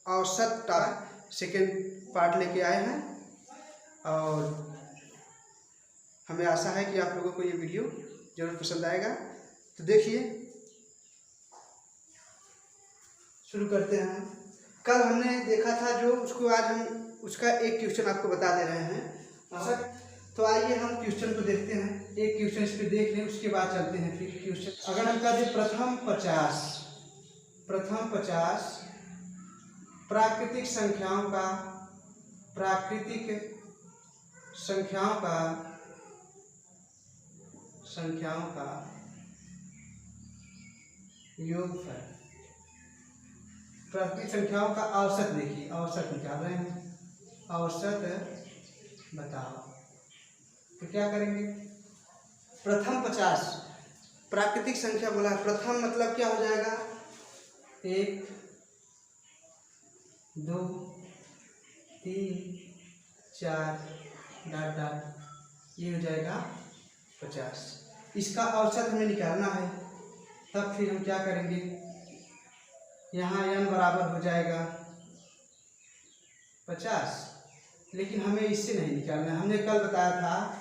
औसत का second part लेके आए हैं और हमें आशा है कि आप लोगों को ये वीडियो जरूर पसंद आएगा। तो देखिए शुरू करते हैं। कल हमने देखा था जो उसको आज हम उसका एक क्वेश्चन आपको बता दे रहे हैं। तो आइए हम क्वेश्चन को देखते हैं। एक क्वेश्चन इस पर देख लें, उसके बाद चलते हैं फिर क्वेश्चन। अगर हम कहते प्रथम 50 प्राकृतिक संख्याओं का योगफल, प्राकृतिक संख्याओं का औसत। देखिए औसत निकाल रहे हैं, औसत बताओ। तो क्या करेंगे, प्रथम 50 प्राकृतिक संख्या बोला है। प्रथम मतलब क्या हो जाएगा, 1 2 3 4 डॉट डॉट, ये हो जाएगा 50। इसका औसत हमें निकालना है। तब फिर हम क्या करेंगे, यहाँ n बराबर हो जाएगा 50, लेकिन हमें इससे नहीं निकालना है। हमने कल बताया था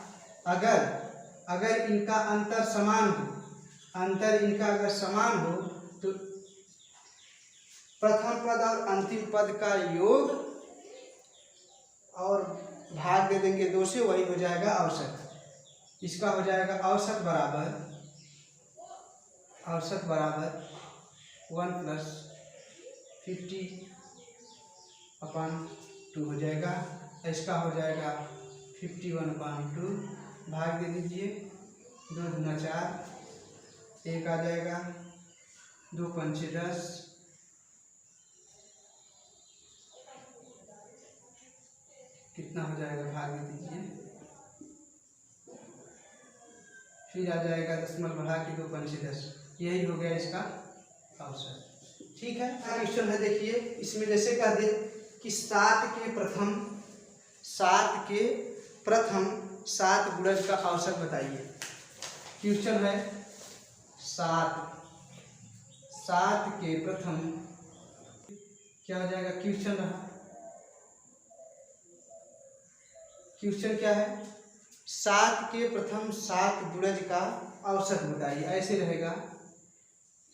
अगर इनका अंतर समान हो, अंतर इनका अगर समान हो तो प्रथम पद और अंतिम पद का योग और भाग दे देंगे 2 से, वही हो जाएगा औसत। इसका हो जाएगा औसत बराबर 1 + 50/2 हो जाएगा। इसका हो जाएगा 51/2, भाग दे दीजिए, 2 दूना 4, 1 आ जाएगा, 2 पंचे 10, कितना हो जाएगा, भाग दे दीजिए, फिर आ जाएगा दशमलव बढ़ा के 2 पंचे 10। यही हो गया इसका औसत। ठीक है। क्वेश्चन है, देखिए इसमें जैसे कह दे कि 7 के प्रथम 7 गुणज का औसत बताइए। क्वेश्चन है 7 के प्रथम, क्या हो जाएगा, क्वेश्चन रहा। क्वेश्चन क्या है, 7 के प्रथम 7 गुणज का औसत बताइए। ऐसे रहेगा,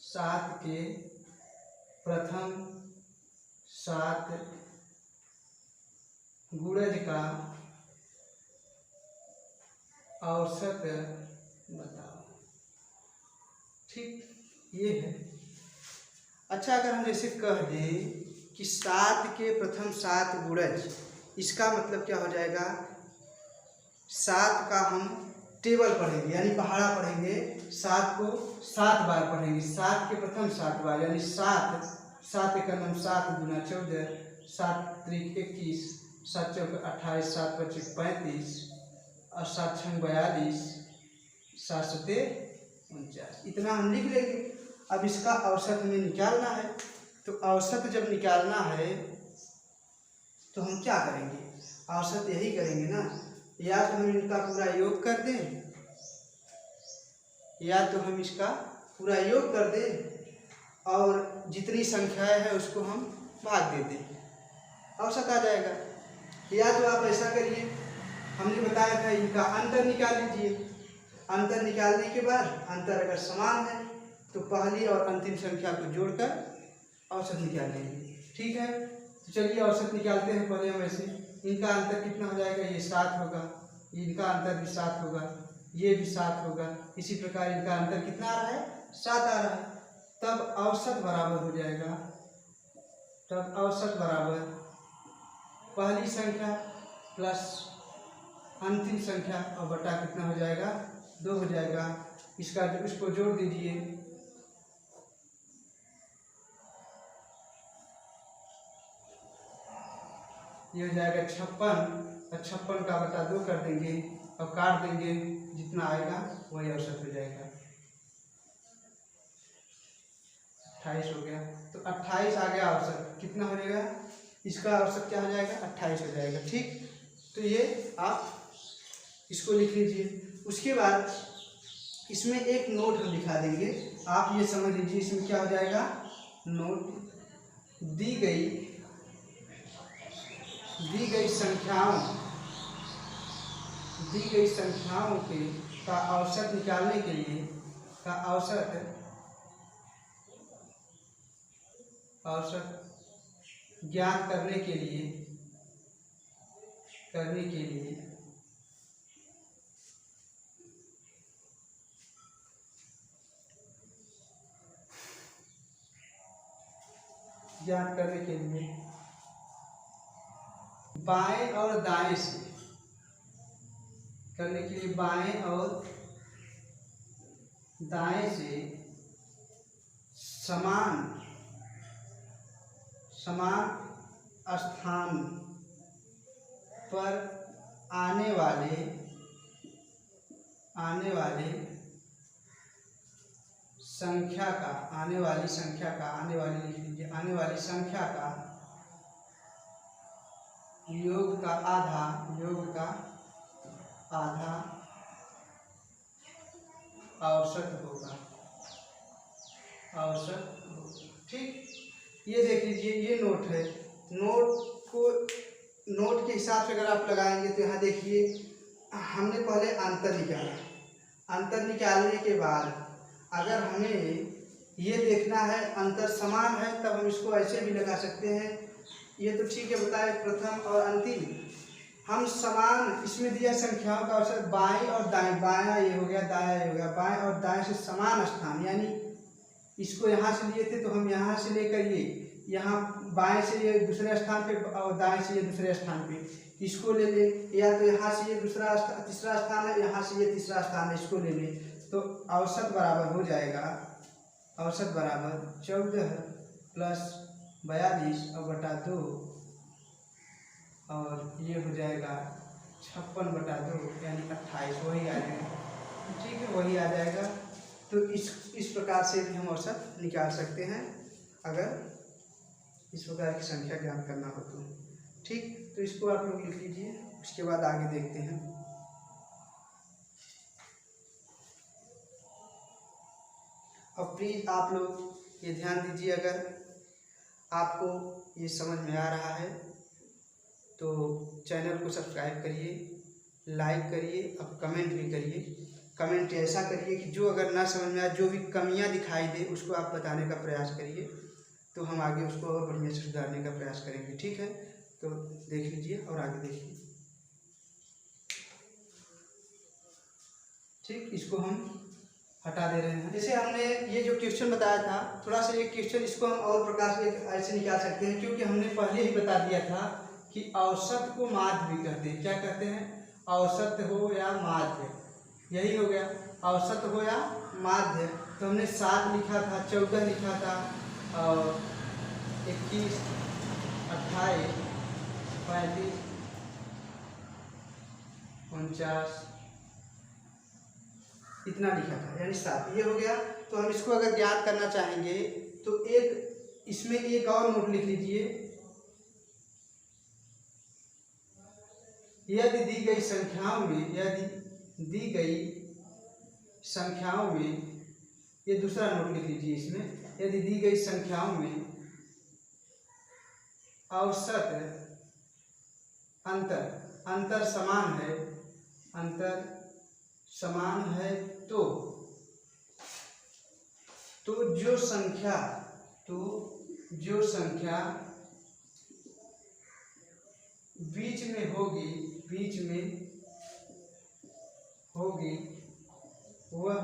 7 के प्रथम 7 गुणज का औसत बताओ। ठीक, ये है। अच्छा, अगर हम जैसे कह दें कि 7 के प्रथम 7 गुणज, इसका मतलब क्या हो जाएगा, 7 का हम टेबल पढ़ेंगे यानी पहाड़ा पढ़ेंगे। 7 को 7 बार पढ़ेंगे, 7 के प्रथम 7 बार यानी 7 एक 7 दूना 14, 7 त्रिक 21, 7 चौक 28, 7 पच्चीस 35 और 7 छंग 42, 7 सते 49। इतना हम लिख लेंगे। अब इसका औसत हमें निकालना है। तो औसत जब निकालना है तो हम क्या करेंगे, औसत यही करेंगे ना, या तो हम इनका पूरा योग कर दें, या तो हम इसका पूरा योग कर दें और जितनी संख्याएं हैं उसको हम भाग दे दें, औसत आ जाएगा। या तो आप ऐसा करिए, हमने बताया था इनका अंतर निकाल लीजिए। अंतर निकालने के बाद अंतर अगर समान है तो पहली और अंतिम संख्या को जोड़कर औसत निकाल लेंगे। ठीक है, तो चलिए औसत निकालते हैं। पहले हम ऐसे, इनका अंतर कितना हो जाएगा, ये 7 होगा, इनका अंतर भी 7 होगा, ये भी 7 होगा। इसी प्रकार इनका अंतर कितना आ रहा है, 7 आ रहा है। तब औसत बराबर हो जाएगा, तब औसत बराबर पहली संख्या प्लस अंतिम संख्या और बटा कितना हो जाएगा, 2 हो जाएगा। इसका उसको जोड़ दीजिए, ये हो जाएगा 56 और 56 का बटा 2 कर देंगे और काट देंगे, जितना आएगा वही औसत हो जाएगा। 28 हो गया, तो 28 आ गया औसत। कितना हो जाएगा, इसका औसत क्या हो जाएगा, 28 हो जाएगा। ठीक, तो ये आप इसको लिख लीजिए। उसके बाद इसमें एक नोट हम लिखा देंगे, आप ये समझ लीजिए। इसमें क्या हो जाएगा, नोट दी गई दी गई संख्याओं के का औसत निकालने के लिए औसत ज्ञात करने के लिए बाएं और दाएं से बाएं और दाएं से समान स्थान पर आने वाली संख्या का योग का आधा औसत होगा। ठीक, ये देख लीजिए, ये नोट है। नोट के हिसाब से अगर आप लगाएंगे तो यहाँ देखिए, हमने पहले अंतर निकाला। अंतर निकालने के बाद अगर हमें ये देखना है अंतर समान है, तब हम इसको ऐसे भी लगा सकते हैं। ये तो ठीक है, बताए प्रथम और अंतिम हम समान, इसमें दिया संख्याओं का औसत बाएं और दाएं, बायां ये हो गया, दायां ये हो गया, बाएं और दाएं से समान स्थान, यानी इसको यहाँ से लिए थे तो हम यहाँ से लेकर ये यहाँ बाएं से ये दूसरे स्थान पे और दाएं से ये दूसरे स्थान पे, इसको ले ले, या तो यहाँ से ये तीसरा स्थान है, यहाँ से ये तीसरा स्थान है, इसको ले ले, तो औसत बराबर हो जाएगा, औसत बराबर 14 प्लस 42 और बटा 2, और ये हो जाएगा 56/2 यानी 28, वही आ जाएगा। ठीक है, वही आ जाएगा। तो इस प्रकार से भी हम औसत निकाल सकते हैं अगर इस प्रकार की संख्या ज्ञात करना हो तो। ठीक, तो इसको आप लोग लिख लीजिए, उसके बाद आगे देखते हैं। अब प्लीज़ आप लोग ये ध्यान दीजिए, अगर आपको ये समझ में आ रहा है तो चैनल को सब्सक्राइब करिए, लाइक करिए, अब कमेंट भी करिए। कमेंट ऐसा करिए कि जो अगर ना समझ में आए, जो भी कमियां दिखाई दे, उसको आप बताने का प्रयास करिए, तो हम आगे उसको और बढ़िया से सुधारने का प्रयास करेंगे। ठीक है, तो देख लीजिए और आगे देखिए। ठीक, इसको हम हटा दे रहे हैं। जैसे हमने ये जो क्वेश्चन बताया था, थोड़ा सा ये क्वेश्चन इसको हम और प्रकार से ऐसे निकाल सकते हैं, क्योंकि हमने पहले ही बता दिया था कि औसत को माध्य भी कहते हैं। क्या कहते हैं? औसत हो या माध्य, यही हो गया, औसत हो या माध्य। तो हमने 7 लिखा था, 14 लिखा था, और 21, 28, 35, 49 इतना लिखा था, यानी 7, ये हो गया। तो हम इसको अगर ज्ञात करना चाहेंगे तो इसमें एक और नोट लिख लीजिए। यदि दी गई संख्याओं में ये दूसरा नोट लिख लीजिए इसमें, यदि दी गई संख्याओं में औसत अंतर समान है तो जो संख्या बीच में होगी वह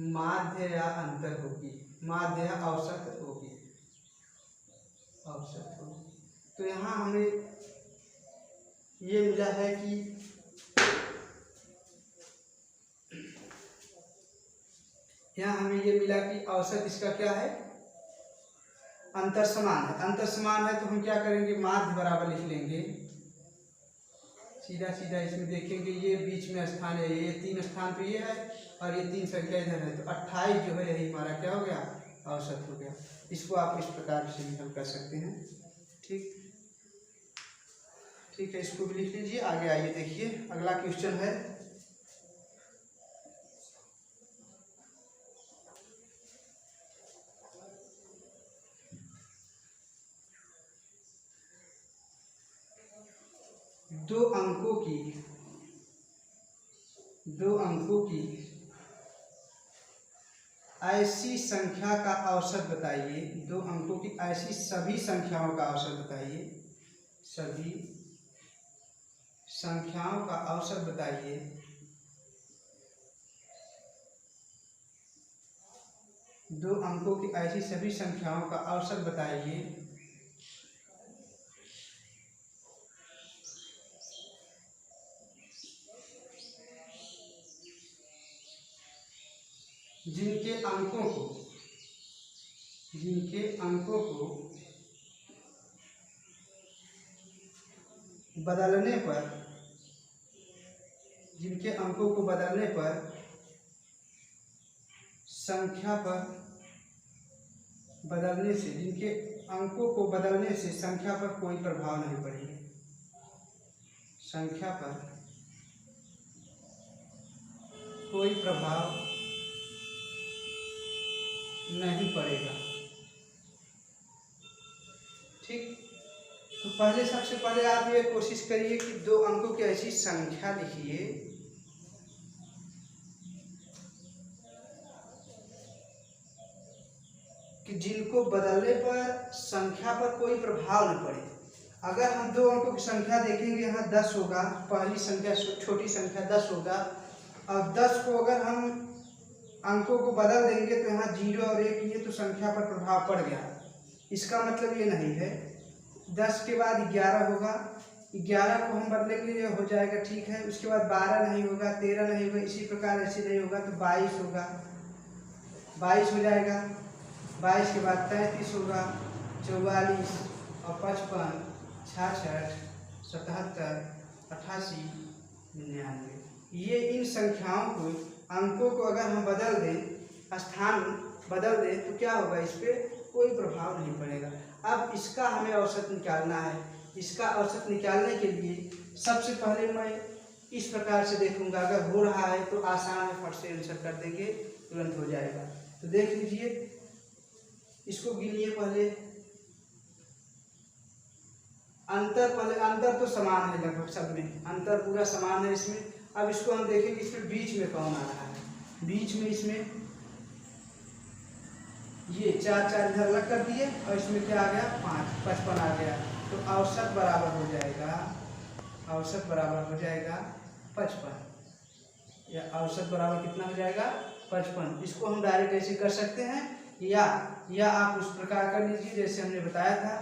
माध्य या अंतर होगी, माध्य या औसत होगी। तो यहाँ हमें ये मिला है कि औसत इसका क्या है? अंतर समान है। अंतर समान है तो हम क्या करेंगे? माध्य बराबर लिख लेंगे। सीधा इसमें देखेंगे, ये बीच में स्थान है, ये 3 स्थान पे ये है और ये 3 संख्या इधर है, तो 28 जो है यही हमारा क्या हो गया? औसत हो गया। इसको आप इस प्रकार से भी हल कर सकते हैं। ठीक है, इसको भी लिख लीजिए। आगे आइए, देखिए अगला क्वेश्चन है। दो अंकों की ऐसी संख्या का औसत बताइए। 2 अंकों की ऐसी सभी संख्याओं का औसत बताइए। सभी संख्याओं का औसत बताइए। दो अंकों की ऐसी सभी संख्याओं का औसत बताइए जिनके अंकों को बदलने पर संख्या पर बदलने से जिनके अंकों को बदलने से संख्या पर कोई प्रभाव नहीं पड़ेगा। संख्या पर कोई प्रभाव नहीं पड़ेगा। ठीक, तो सबसे पहले आप ये कोशिश करिए कि 2 अंकों की ऐसी संख्या लिखिए कि जिनको बदलने पर संख्या पर कोई प्रभाव न पड़े। अगर हम 2 अंकों की संख्या देखेंगे, यहाँ 10 होगा, पहली संख्या छोटी संख्या 10 होगा, और 10 को अगर हम अंकों को बदल देंगे तो यहाँ 0 और 1, ये तो संख्या पर प्रभाव पड़ गया। इसका मतलब ये नहीं है। 10 के बाद 11 होगा, 11 को हम बदलेंगे, ये हो जाएगा, ठीक है। उसके बाद 12 नहीं होगा, 13 नहीं होगा, इसी प्रकार ऐसे नहीं होगा तो 22 होगा, 22 हो जाएगा। 22 के बाद 33 होगा, 44 और 55, 66, 77, 88, 99। ये इन संख्याओं को, अंकों को अगर हम बदल दें, स्थान बदल दें तो क्या होगा, इस पर कोई प्रभाव नहीं पड़ेगा। अब इसका हमें औसत निकालना है। इसका औसत निकालने के लिए सबसे पहले मैं इस प्रकार से देखूंगा, अगर हो रहा है तो आसान है, फट से आंसर कर देंगे, तुरंत हो जाएगा। तो देख लीजिए, इसको गिनिए पहले। अंतर तो समान है, लगभग सब में अंतर पूरा समान है इसमें। अब इसको हम देखेंगे, इसमें बीच में कौन आ रहा है। बीच में इसमें ये 4 इधर अलग कर दिए, और इसमें क्या आ गया, 5, 55 आ गया। तो औसत बराबर हो जाएगा, औसत बराबर हो जाएगा 55। या औसत बराबर कितना हो जाएगा, 55। इसको हम डायरेक्ट ऐसे कर सकते हैं, या आप उस प्रकार कर लीजिए जैसे हमने बताया था।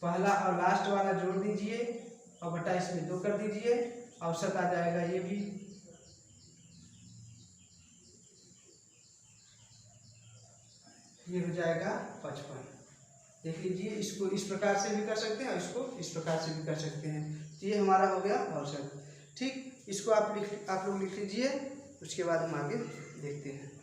पहला और लास्ट वाला जोड़ दीजिए और बटा इसमें 2 कर दीजिए, औसत आ जाएगा ये भी। ये हो जाएगा 55। देख लीजिए, इसको इस प्रकार से भी कर सकते हैं और इसको इस प्रकार से भी कर सकते हैं। तो ये हमारा हो गया औसत। ठीक, इसको आप लोग लिख लीजिए, उसके बाद हम आगे देखते हैं।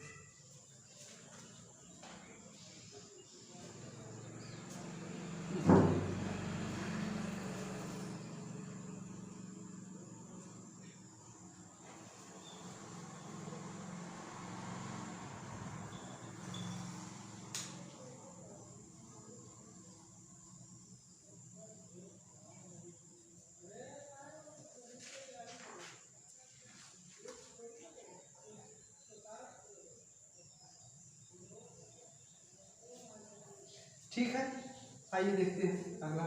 ठीक है, आइए देखते हैं अगला।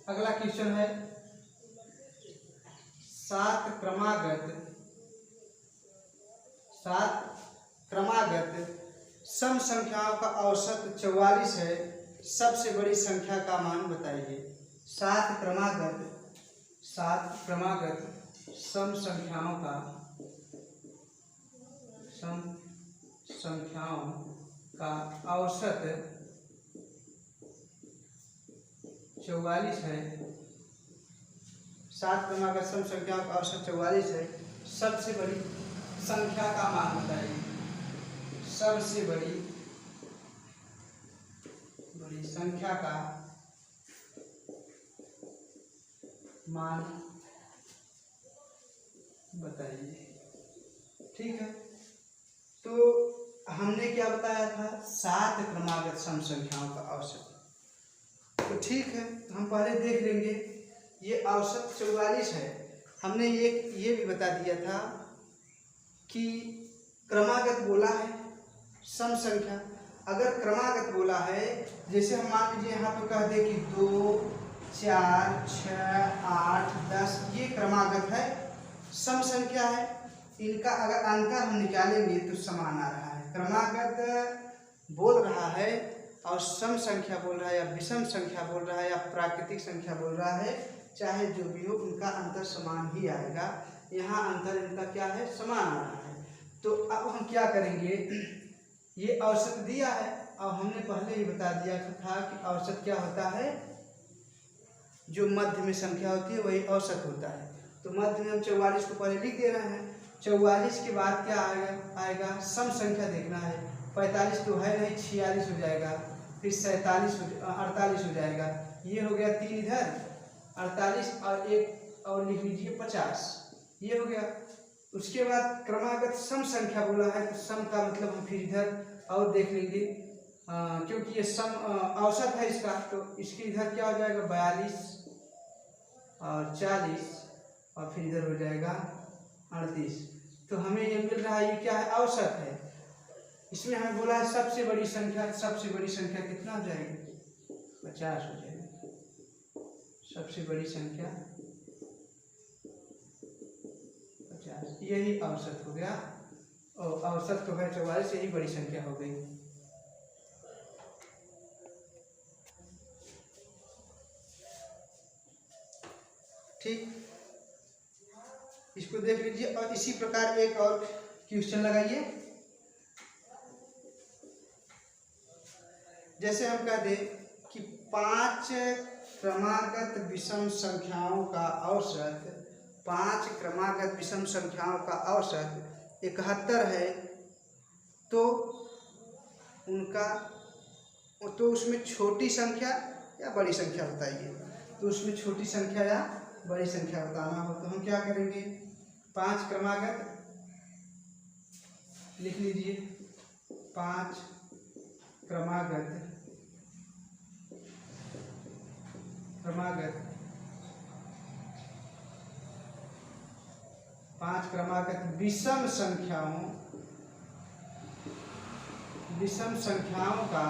अगला क्वेश्चन है, 7 क्रमागत सम संख्याओं का औसत 44 है, सबसे बड़ी संख्या का मान बताइए। 7 क्रमागत सम संख्याओं का औसत 44 है। 7 क्रमागत सम संख्याओं का औसत 44 है, सबसे बड़ी संख्या का मान बताइए। सबसे बड़ी संख्या का मान बताइए। ठीक है, तो हमने क्या बताया था, 7 क्रमागत सम संख्याओं का औसत। तो ठीक है, हम पहले देख लेंगे। ये औसत 44 है। हमने ये भी बता दिया था कि क्रमागत बोला है सम संख्या। अगर क्रमागत बोला है, जैसे हम मान लीजिए यहाँ पे कह दे कि 2, 4, 6, 8, 10, ये क्रमागत है, सम संख्या है। इनका अगर अंतर हम निकालेंगे तो समान आ रहा है। क्रमागत बोल रहा है और सम संख्या बोल रहा है, या विषम संख्या बोल रहा है, या प्राकृतिक संख्या बोल रहा है, चाहे जो भी हो, उनका अंतर समान ही आएगा। यहाँ अंतर इनका क्या है, समान आ रहा है। तो अब हम क्या करेंगे, ये औसत दिया है और हमने पहले ही बता दिया था कि औसत क्या होता है, जो मध्य में संख्या होती है वही औसत होता है। तो मध्य में हम 44 को पहले लिख दे रहे हैं। 44 के बाद क्या आएगा सम संख्या देखना है। 45 तो है नहीं, 46 हो जाएगा, फिर 48 हो जाएगा। ये हो गया 3 इधर, 48 और 1 और लिख लीजिए 50, ये हो गया। उसके बाद क्रमागत सम संख्या बोला है, तो सम का मतलब हम फिर इधर और देख लेंगे, क्योंकि ये सम औसत है इसका, तो इसके इधर क्या हो जाएगा 42 और 40 और फिर इधर हो जाएगा 38। तो हमें ये मिल रहा है, ये क्या है, औसत है। इसमें हमें बोला है सबसे बड़ी संख्या, सबसे बड़ी संख्या कितना हो जाएगी, 50 हो जाएगी। सबसे बड़ी संख्या 50, यही औसत हो गया। और औसत तो है 44, यही बड़ी संख्या हो गई। ठीक, इसको देख लीजिए। और इसी प्रकार एक और क्वेश्चन लगाइए। जैसे हम कह दें कि 5 क्रमागत विषम संख्याओं का औसत, 5 क्रमागत विषम संख्याओं का औसत 71 है, तो उनका, तो उसमें छोटी संख्या या बड़ी संख्या बताइए। तो उसमें छोटी संख्या या बड़ी संख्या बताना हो तो हम क्या करेंगे, 5 क्रमागत लिख लीजिए। 5 क्रमागत 5 क्रमागत विषम संख्याओं का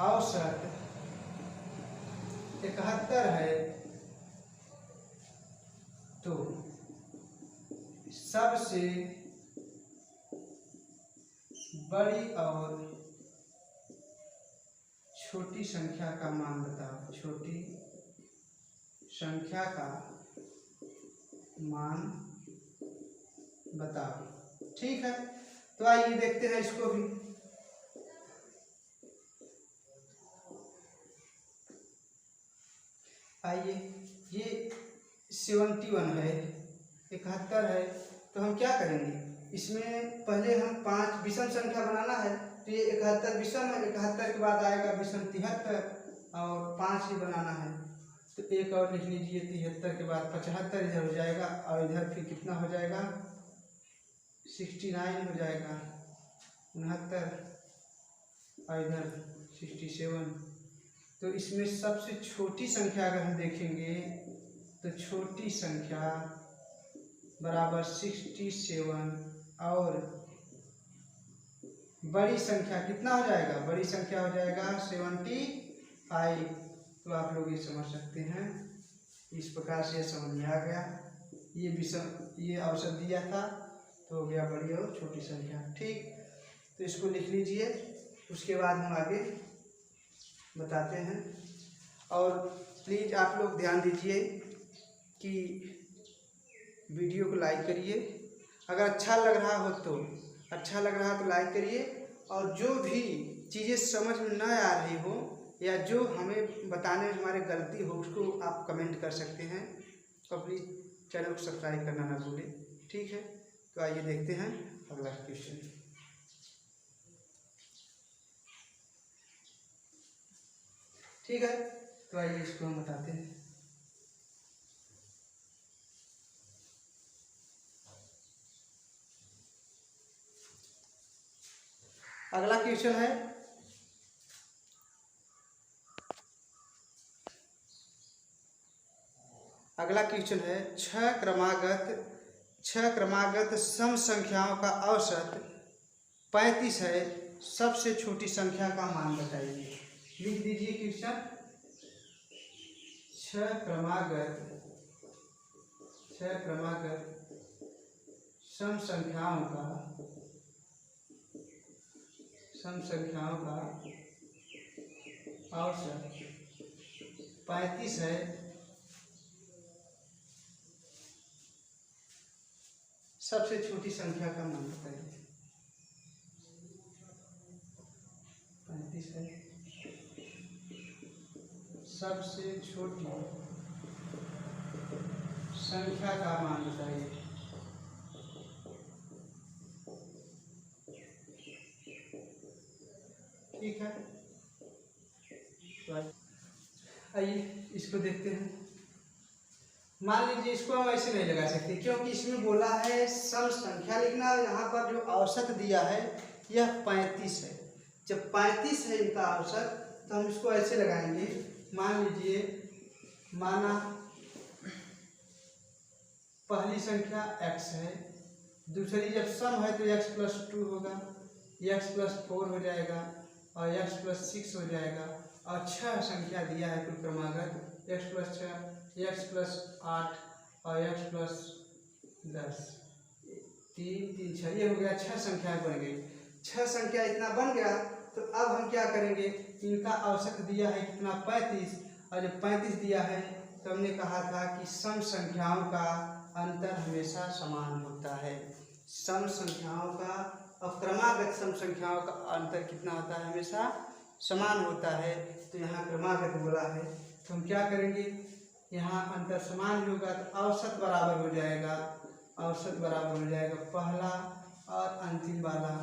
औसत 71 है, तो सबसे बड़ी और छोटी संख्या का मान बताओ। छोटी संख्या का मान बताओ। ठीक है, तो आइए देखते हैं इसको भी। आइए, ये 71 है, 71 है, तो हम क्या करेंगे, इसमें पहले हम 5 विषम संख्या बनाना है, तो ये 71 विषम है, 71 के बाद आएगा विषम 73 और 5 ही बनाना है, तो एक और लिख लीजिए। 73 के बाद 75 इधर हो जाएगा और इधर फिर कितना हो जाएगा, 69 हो जाएगा, 69 और इधर 67। तो इसमें सबसे छोटी संख्या अगर हम देखेंगे तो छोटी संख्या बराबर 67 और बड़ी संख्या कितना हो जाएगा, बड़ी संख्या हो जाएगा 75। तो आप लोग ये समझ सकते हैं, इस प्रकार से समझ में आ गया। ये औसत दिया था, तो हो गया बड़ी और छोटी संख्या। ठीक, तो इसको लिख लीजिए, उसके बाद हम आगे बताते हैं। और प्लीज़ आप लोग ध्यान दीजिए कि वीडियो को लाइक करिए, अगर अच्छा लग रहा हो तो लाइक करिए, और जो भी चीज़ें समझ में न आ रही हो या जो हमें बताने में हमारे गलती हो उसको आप कमेंट कर सकते हैं। और प्लीज़ चैनल को सब्सक्राइब करना ना भूलें। ठीक है, तो आइए देखते हैं अगला क्वेश्चन। ठीक है, तो आइए इसको हम बताते हैं। अगला क्वेश्चन है छह क्रमागत सम संख्याओं का औसत 35 है, सबसे छोटी संख्या का मान बताइए। लिख दीजिए क्वेश्चन। छह क्रमागत सम संख्याओं का औसत 35 है, सबसे छोटी संख्या का मान बताइए। 35 है, सबसे छोटी संख्या का मान बताइए। ठीक है, आइए इसको देखते हैं। मान लीजिए इसको हम ऐसे नहीं लगा सकते क्योंकि इसमें बोला है सम संख्या लिखना, यहाँ पर जो औसत दिया है यह 35 है। जब 35 है इनका औसत तो हम इसको ऐसे लगाएंगे। मान लीजिए, माना पहली संख्या x है, दूसरी जब सम है तो x+2 होगा, x+4 हो जाएगा और x+6 हो जाएगा। और 6 संख्या दिया है कुल क्रमागत, x+6, x+8 और x+10, 3 3 6, ये हो गया 6 संख्याएं बन गई। 6 संख्या इतना बन गया तो अब हम क्या करेंगे, इनका औसत दिया है कितना 35, और जब 35 दिया है तो हमने कहा था कि सम संख्याओं का अंतर हमेशा समान होता है। सम संख्याओं का और क्रमागत सम संख्याओं का अंतर कितना होता है, हमेशा समान होता है। तो यहाँ क्रमागत बोला है तो हम क्या करेंगे, यहाँ अंतर समान होगा तो औसत बराबर हो जाएगा, पहला और अंतिम वाला,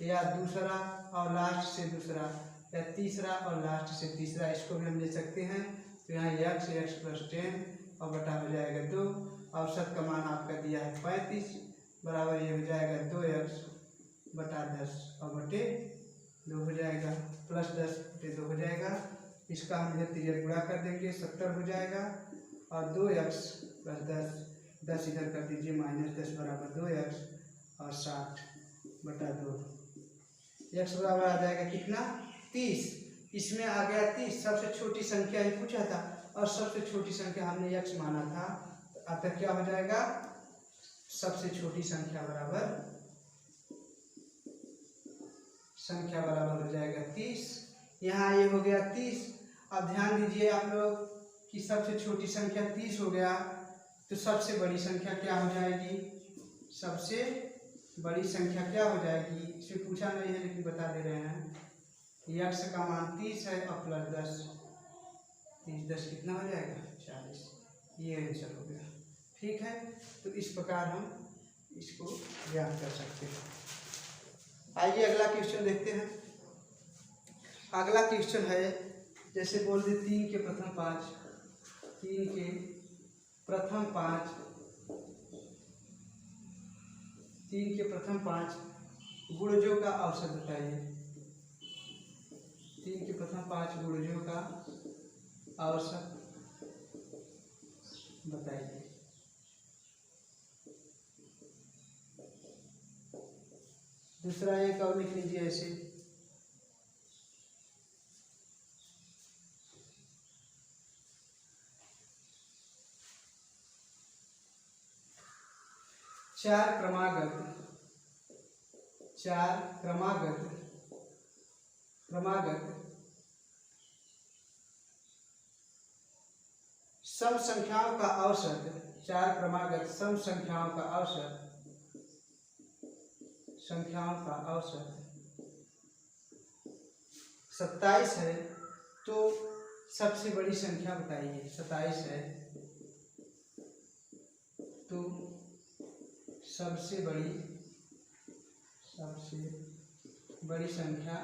या दूसरा और लास्ट से दूसरा, या तीसरा और लास्ट से तीसरा, इसको भी हम ले सकते हैं। तो यहाँ x+10 और बटा हो जाएगा 2। औसत का मान आपका दिया है 35, बराबर ये हो जाएगा 2x/10 और बटे 2 हो जाएगा, +10/2 हो जाएगा। इसका हम इधर तिरछा गुणा कर देंगे, 70 हो जाएगा। और 2x+10, 10 इधर कर दीजिए, -10 बराबर 2x और 60/2। x बराबर आ जाएगा कितना, 30। इसमें आ गया 30, सबसे छोटी संख्या ही पूछा था और सबसे छोटी संख्या हमने x माना था। तो अतः क्या हो जाएगा, सबसे छोटी संख्या बराबर हो जाएगा 30। यहाँ ये हो गया 30। अब ध्यान दीजिए आप लोग कि सबसे छोटी संख्या 30 हो गया तो सबसे बड़ी संख्या क्या हो जाएगी, सबसे बड़ी संख्या क्या हो जाएगी, इसमें पूछा नहीं है लेकिन बता दे रहे हैं। x का मान 30 है और +10, 30 10 कितना हो जाएगा, 40। ये आंसर हो गया। ठीक है, तो इस प्रकार हम इसको ज्ञात कर सकते हैं। आइए अगला क्वेश्चन देखते हैं। अगला क्वेश्चन है, जैसे बोल दे 3 के प्रथम 5 गुणजों का औसत बताइए। 3 के प्रथम 5 गुणजों का औसत बताइए। दूसरा एक और लिख लीजिए ऐसे। चार क्रमागत सम संख्याओं का औसत, 4 क्रमागत सम संख्याओं का औसत 27 है, तो सबसे बड़ी संख्या बताइए। 27 है तो सबसे बड़ी संख्या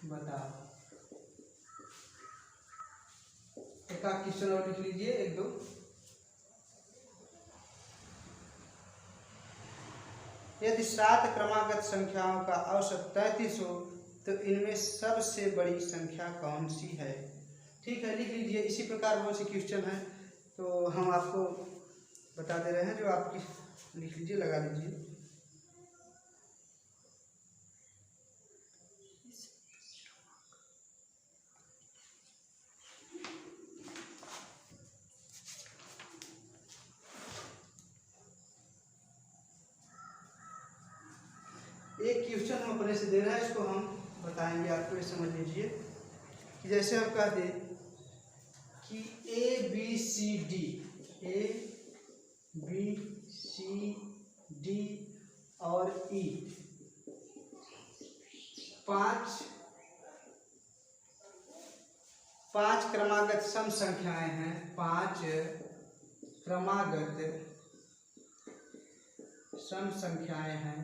बताओ। एक आध क्वेश्चन और लिख लीजिए, 1 2। यदि 7 क्रमागत संख्याओं का औसत 33 हो तो इनमें सबसे बड़ी संख्या कौन सी है। ठीक है, लिख लीजिए। इसी प्रकार बहुत से क्वेश्चन हैं, तो हम आपको बता दे रहे हैं, जो आपकी लिख लीजिए, लगा लीजिए। एक क्वेश्चन हम अपने से दे रहे हैं, इसको हम बताएंगे आपको, ये समझ लीजिए कि जैसे हम कह दें कि ए बी सी डी और ई 5 क्रमागत सम संख्याएं हैं। 5 क्रमागत सम संख्याएं हैं।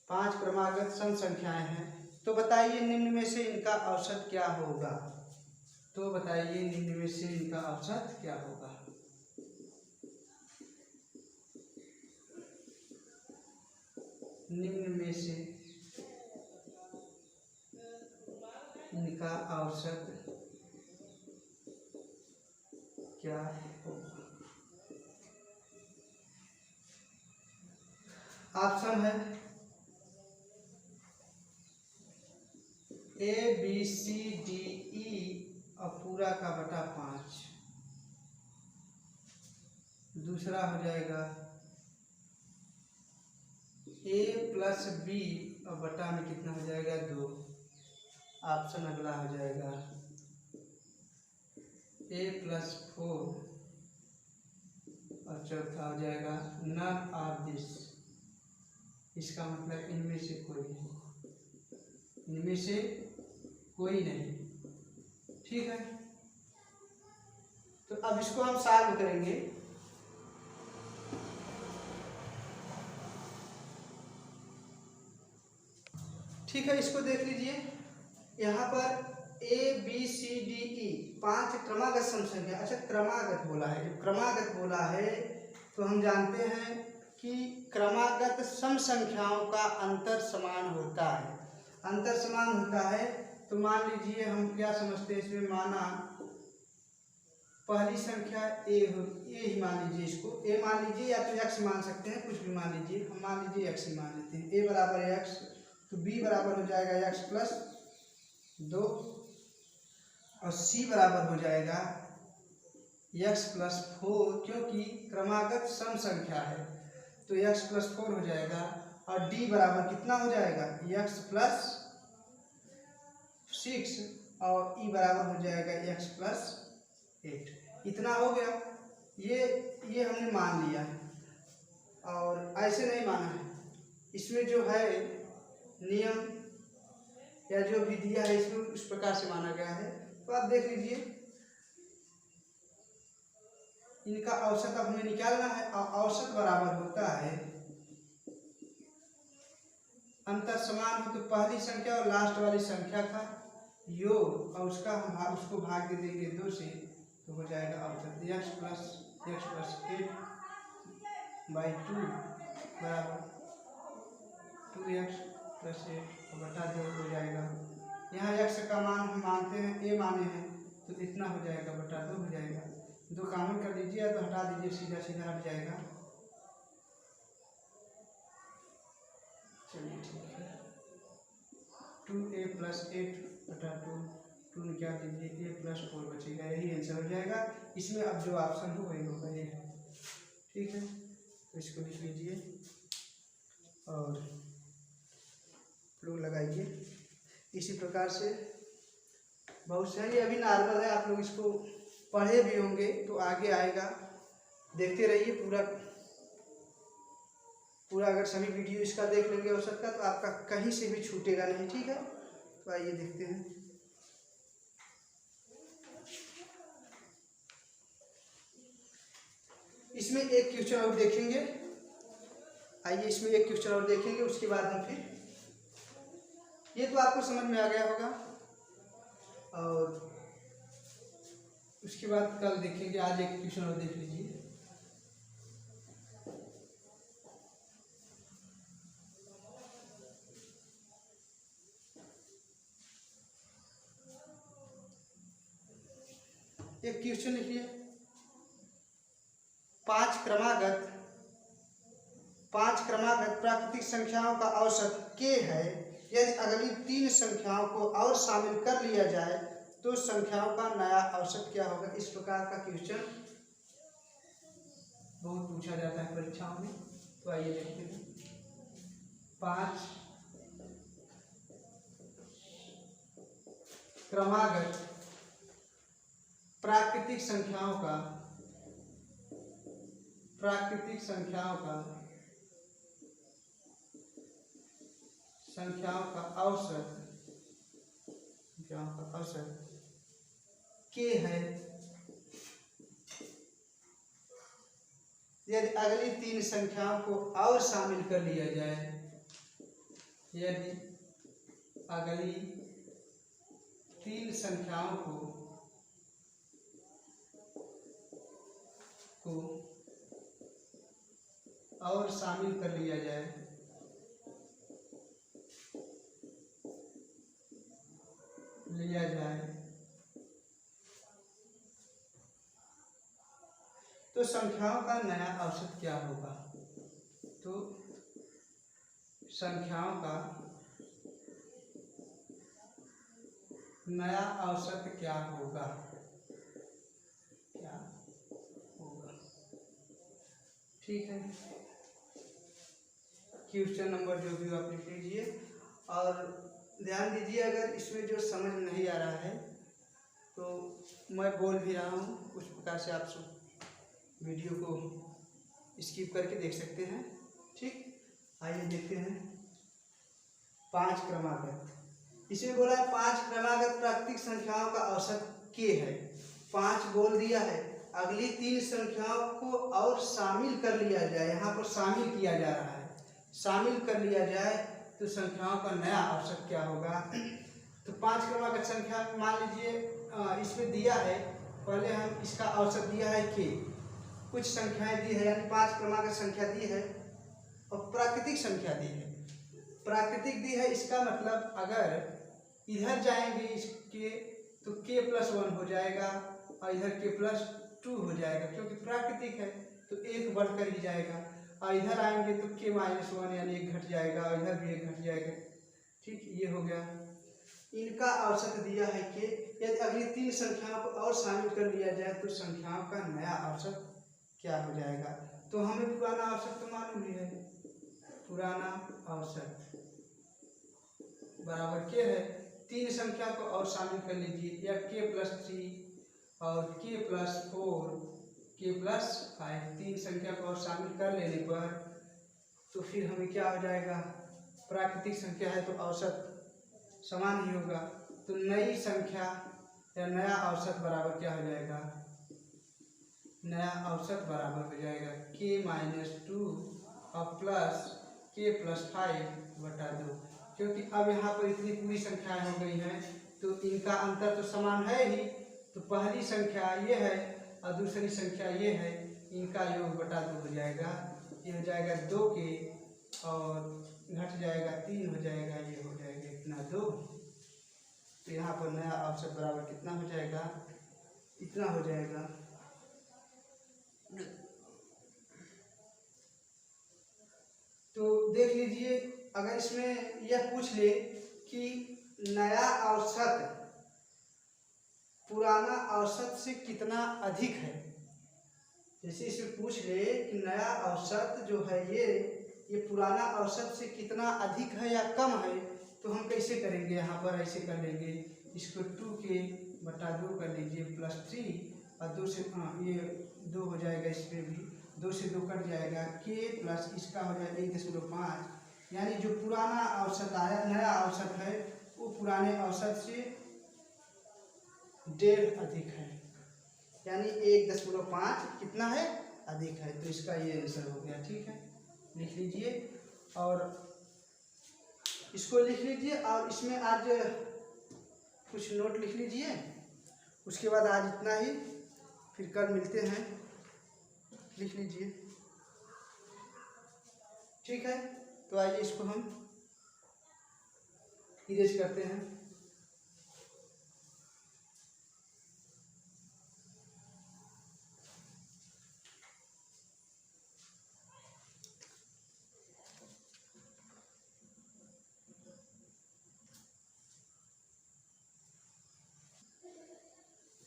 5 क्रमागत सम संख्याएं हैं। तो बताइए निम्न में से इनका औसत क्या होगा। तो बताइए निम्न में से इनका औसत क्या होगा। निम्न में से इनका औसत क्या होगा। ऑप्शन है A B C D E और पूरा का बटा 5। दूसरा हो जाएगा ए प्लस बी और बटा में कितना हो जाएगा 2। ऑप्शन अगला हो जाएगा ए प्लस 4 और चौथा हो जाएगा नन ऑफ दिस। इसका मतलब इनमें से कोई नहीं, इनमें से कोई नहीं। ठीक है, तो अब इसको हम सॉल्व करेंगे। ठीक है, इसको देख लीजिए। यहाँ पर A B C D E 5 क्रमागत सम संख्या। अच्छा, क्रमागत बोला है, जब क्रमागत बोला है तो हम जानते हैं कि क्रमागत सम संख्याओं का अंतर समान होता है। अंतर समान होता है तो मान लीजिए हम क्या समझते हैं इसमें, माना पहली संख्या ए हो, ए ही मान लीजिए, इसको ए मान लीजिए, या तो एक्स मान सकते हैं, कुछ भी मान लीजिए। हम मान लीजिए एक्स ही मान लेते हैं। ए बराबर एक्स, तो बी बराबर हो जाएगा एक्स प्लस 2 और सी बराबर हो जाएगा एक्स प्लस 4, क्योंकि क्रमागत सम संख्या है तो एक्स प्लस 4 हो जाएगा। और डी बराबर कितना हो जाएगा, एक्स प्लस 6 और ई बराबर हो जाएगा एक्स प्लस 8। इतना हो गया। ये हमने मान लिया है, और ऐसे नहीं माना है। इसमें जो है नियम या जो विधियां है, इसमें उस प्रकार से माना गया है। तो आप देख लीजिए, इनका औसत अब हमें निकालना है। औसत बराबर होता है, अंतर समान हो तो पहली संख्या और लास्ट वाली संख्या का योग, और उसको भाग दे देंगे 2 से, तो हो जाएगा औसत एक्स प्लस 8/2 बराबर 2x प्लस 8 बटा 2 हो जाएगा। यहाँ x का मान हम मानते हैं, a माने हैं, तो इतना हो जाएगा बटा 2 हो जाएगा। 2 कॉमन कर लीजिए तो हटा दीजिए, सीधा सीधा हट जाएगा। चलिए ठीक है, 2a प्लस 8 बटा 2 निकाल दीजिए, a प्लस 4 बचेगा। यही आंसर हो जाएगा। इसमें अब जो ऑप्शन हो वही होगा, ये। ठीक है, तो इसको लिख लीजिए और लोग लगाइए। इसी प्रकार से बहुत सारी अभी नॉर्मल है, आप लोग इसको पढ़े भी होंगे तो आगे आएगा। देखते रहिए पूरा अगर सभी वीडियो इसका देख लेंगे औसत का, तो आपका कहीं से भी छूटेगा नहीं। ठीक है, तो आइए देखते हैं। इसमें एक क्वेश्चन और देखेंगे। आइए इसमें एक क्वेश्चन और देखेंगे, उसके बाद हम फिर, ये तो आपको समझ में आ गया होगा, और उसके बाद कल देखेंगे। आज एक क्वेश्चन और देख लीजिए। एक क्वेश्चन लिखिए, पांच क्रमागत प्राकृतिक संख्याओं का औसत k है, यदि अगली तीन संख्याओं को और शामिल कर लिया जाए तो संख्याओं का नया औसत क्या होगा। इस प्रकार का क्वेश्चन बहुत पूछा जाता है परीक्षाओं में। तो आइए देखते हैं, पांच क्रमागत प्राकृतिक संख्याओं का औसत k है, यदि अगली तीन संख्याओं को और शामिल कर लिया जाए, यदि अगली तीन संख्याओं को और शामिल कर लिया जाए तो संख्याओं का नया औसत क्या होगा। तो संख्याओं का नया औसत क्या होगा, ठीक है। क्वेश्चन नंबर जो भी आप लिख लीजिए और ध्यान दीजिए, अगर इसमें जो समझ नहीं आ रहा है तो मैं बोल भी रहा हूँ, उस प्रकार से आप सब वीडियो को स्किप करके देख सकते हैं, ठीक। आइए देखते हैं, पांच क्रमागत, इसमें बोला है पांच क्रमागत प्राकृतिक संख्याओं का औसत k है, पांच बोल दिया है, अगली तीन संख्याओं को और शामिल कर लिया जाए, यहाँ पर शामिल किया जा रहा है, शामिल कर लिया जाए तो संख्याओं का नया औसत क्या होगा। तो पांच क्रमागत संख्या मान लीजिए इसमें दिया है, पहले हम इसका औसत दिया है k, कुछ संख्याएं दी है, यानी पांच क्रमागत संख्या दी है और प्राकृतिक संख्या दी है, प्राकृतिक दी है, इसका मतलब अगर इधर जाएंगे इसके तो k+1 हो जाएगा और इधर k+2 हो जाएगा, क्योंकि प्राकृतिक है तो एक बढ़कर ही जाएगा, और इधर आएंगे तो k-1 यानी एक घट जाएगा और इधर भी एक घट जाएगा, ठीक। ये हो गया, इनका औसत दिया है कि यदि अगली तीन संख्याओं को और शामिल कर लिया जाए तो संख्याओं का नया औसत क्या हो जाएगा। तो हमें पुराना औसत तो मालूम ही है, पुराना औसत बराबर क्या है, तीन संख्या को और शामिल कर लीजिए, या k+3 और k+4 k+5, तीन संख्या को और शामिल कर लेने पर तो फिर हमें क्या हो जाएगा, प्राकृतिक संख्या है तो औसत समान ही होगा, तो नई संख्या या नया औसत बराबर क्या हो जाएगा, नया औसत बराबर हो जाएगा k-2 और प्लस k+5/2, क्योंकि अब यहाँ पर इतनी पूरी संख्याएं हो गई हैं तो इनका अंतर तो समान है ही, तो पहली संख्या ये है और दूसरी संख्या ये है, इनका योग बटा 2 हो जाएगा, ये हो जाएगा 2k और घट जाएगा 3 हो जाएगा, ये हो जाएगा इतना 2, तो यहाँ पर नया औसत बराबर कितना हो जाएगा, इतना हो जाएगा। तो देख लीजिए, अगर इसमें यह पूछ ले कि नया औसत पुराना औसत से कितना अधिक है, जैसे इसमें पूछ ले कि नया औसत जो है ये पुराना औसत से कितना अधिक है या कम है, तो हम कैसे करेंगे, यहाँ पर ऐसे कर लेंगे, इसको 2k/2 कर लीजिए +3 और 2 से ये 2 हो जाएगा, इसमें भी 2 से 2 कट जाएगा, k प्लस इसका हो जाएगा 1.5, यानी जो पुराना औसत आया, नया औसत है वो पुराने औसत से 1.5 अधिक है, यानी 1.5 कितना है, अधिक है, तो इसका ये आंसर हो गया, ठीक है। लिख लीजिए और इसको लिख लीजिए और इसमें आज कुछ नोट लिख लीजिए, उसके बाद आज इतना ही, फिर कल मिलते हैं, लिख लीजिए, ठीक है। तो आइए इसको हम इरेज करते हैं।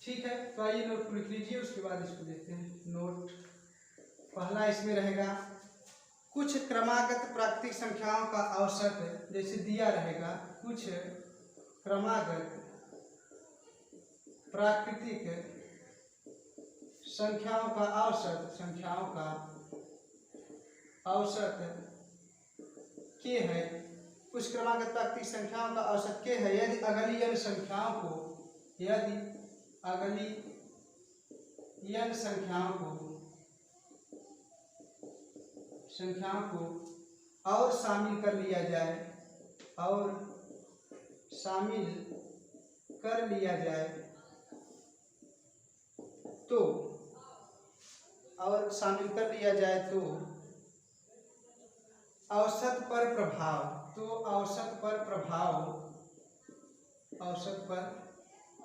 ठीक है, तो आइए नोट को लिख लीजिए, उसके बाद इसको देखते हैं। नोट पहला इसमें रहेगा कुछ क्रमागत प्राकृतिक संख्याओं का औसत, जैसे दिया रहेगा कुछ क्रमागत प्राकृतिक संख्याओं का औसत के है, कुछ क्रमागत प्राकृतिक संख्याओं का औसत के है यदि अगली n संख्याओं को और शामिल कर लिया जाए, तो औसत पर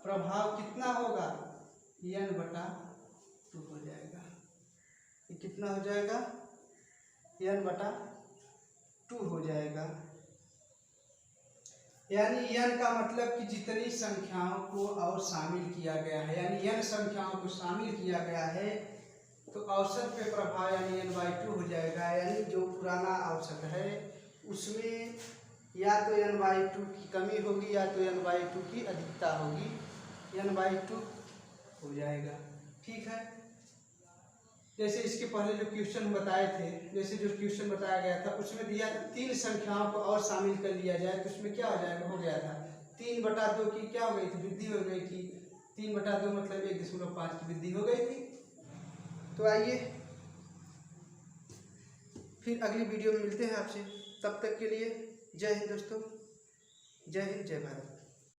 प्रभाव कितना होगा, n/2 हो जाएगा। ये कितना हो जाएगा, n/2 हो जाएगा। यानी n का मतलब कि जितनी संख्याओं को और शामिल किया गया है, यानी n संख्याओं को शामिल किया गया है, तो औसत पे प्रभाव यानी n/2 हो जाएगा। यानी जो पुराना औसत है उसमें या तो n/2 की कमी होगी या तो n/2 की अधिकता होगी, n/2 हो जाएगा। ठीक है, जैसे इसके पहले जो क्वेश्चन बताए थे, जैसे जो क्वेश्चन बताया गया था उसमें दिया था 3 संख्याओं को और शामिल कर लिया जाए, तो उसमें क्या हो जाएगा, हो गया था 3/2 की क्या हो गई थी, वृद्धि हो गई थी। 3/2 मतलब 1.5 की वृद्धि हो गई थी। तो आइए फिर अगली वीडियो में मिलते हैं आपसे, तब तक के लिए जय हिंद दोस्तों, जय हिंद, जय भारत।